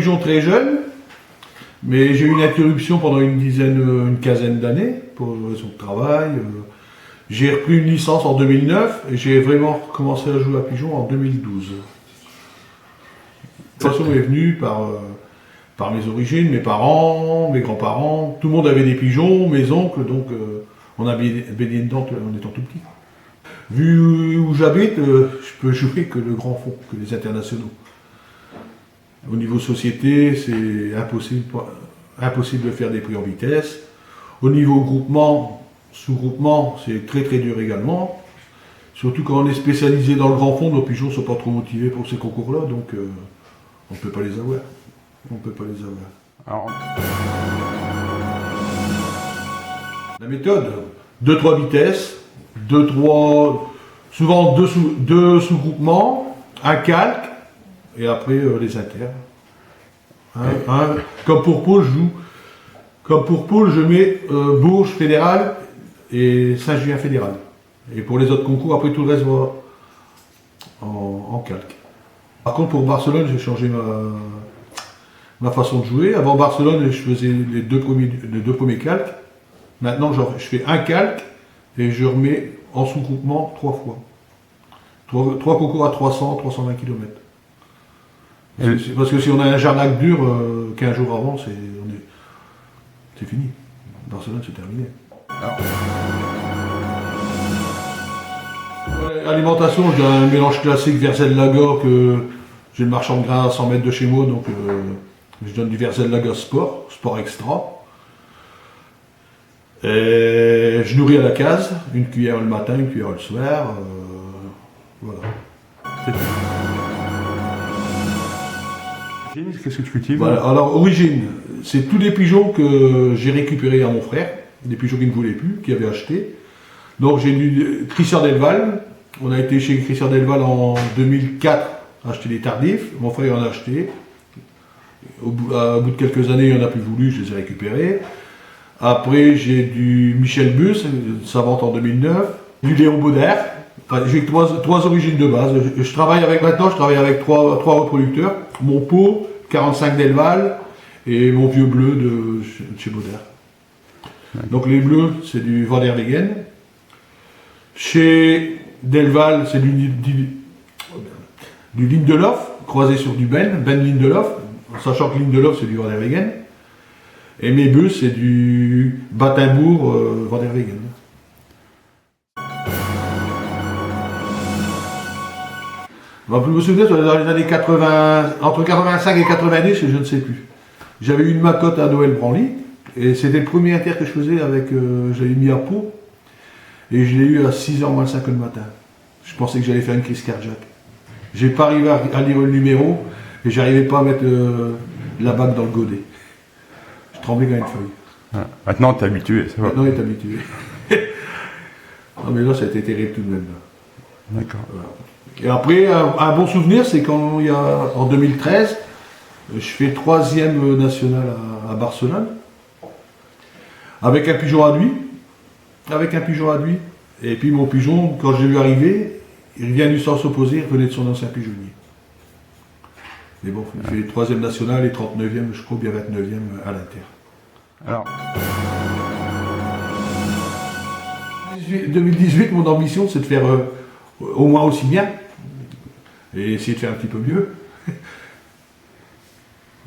pigeon très jeune, mais j'ai eu une interruption pendant une quinzaine d'années pour raison de travail. J'ai repris une licence en 2009 et j'ai vraiment commencé à jouer à pigeon en 2012. La passion est venue par mes origines, mes parents, mes grands-parents. Tout le monde avait des pigeons, mes oncles, donc on a baigné dedans en étant tout petit. Vu où j'habite, je peux jouer que le grand fond, que les internationaux. Au niveau société, c'est impossible de faire des prix en vitesse. Au niveau groupement, sous-groupement, c'est très très dur également. Surtout quand on est spécialisé dans le grand fond, nos pigeons ne sont pas trop motivés pour ces concours-là, donc on ne peut pas les avoir. On peut pas les avoir. Alors... La méthode, 2-3 vitesses, souvent deux sous-groupements, un calque, et après les inters. Comme pour Pôle, je mets Bourges fédéral et Saint-Julien fédéral. Et pour les autres concours, après tout le reste va en calque. Par contre, pour Barcelone, j'ai changé ma façon de jouer. Avant Barcelone, je faisais les deux premiers calques. Maintenant, je fais un calque et je remets en sous-groupement 3 fois. 3 concours à 300-320 km. Parce que si on a un jarnac dur 15 jours avant, c'est fini. Barcelone, c'est terminé. Alimentation, j'ai un mélange classique Verzel-Laga que j'ai le marchand de grains à 100 mètres de chez moi, donc je donne du Verzel-Laga sport extra. Et je nourris à la case, une cuillère le matin, une cuillère le soir. Voilà. Qu'est-ce que tu cultives? Voilà. Alors, origine, c'est tous les pigeons que j'ai récupérés à mon frère, des pigeons qu'il ne voulait plus, qu'il avait achetés. Donc, j'ai du Christian Delval. On a été chez Christian Delval en 2004 acheter des tardifs. Mon frère en a acheté. Au bout de quelques années, il n'en a plus voulu, je les ai récupérés. Après, j'ai du Michel Bus, sa vente en 2009. Du Léon Baudère. Enfin, j'ai trois origines de base. Je travaille avec trois reproducteurs. Mon pot, 45 Delval, et mon vieux bleu de chez Baudère. Ouais. Donc les bleus, c'est du Van der Wegen. Chez Delval, c'est du Lindelof, croisé sur du Ben Lindelof, sachant que Lindelof, c'est du Van der Wegen. Et mes bœufs, c'est du Battenbourg Van der Wegen. Vous me souvenez, dans les années 80, entre 85 et 90, je ne sais plus. J'avais eu une macotte à Noël Branly, et c'était le premier inter que je faisais avec, j'avais mis à Pau, et je l'ai eu à 6h moins 5 le matin. Je pensais que j'allais faire une crise cardiaque. J'ai pas arrivé à lire le numéro, et j'arrivais pas à mettre la bague dans le godet. Je tremblais comme une feuille. Ah, maintenant, t'es habitué, ça va. Maintenant, il est habitué. Non, mais là, ça a été terrible tout de même. D'accord. Voilà. Et après, un bon souvenir, c'est quand en 2013, je fais 3e national à Barcelone, avec un pigeon à lui. Et puis mon pigeon, quand j'ai vu arriver, il vient du sens opposé, il revenait de son ancien pigeonnier. Mais bon, il fait 3e national et 39e, je crois bien 29e à l'Inter. Alors 2018, mon ambition, c'est de faire au moins aussi bien. Et essayer de faire un petit peu mieux.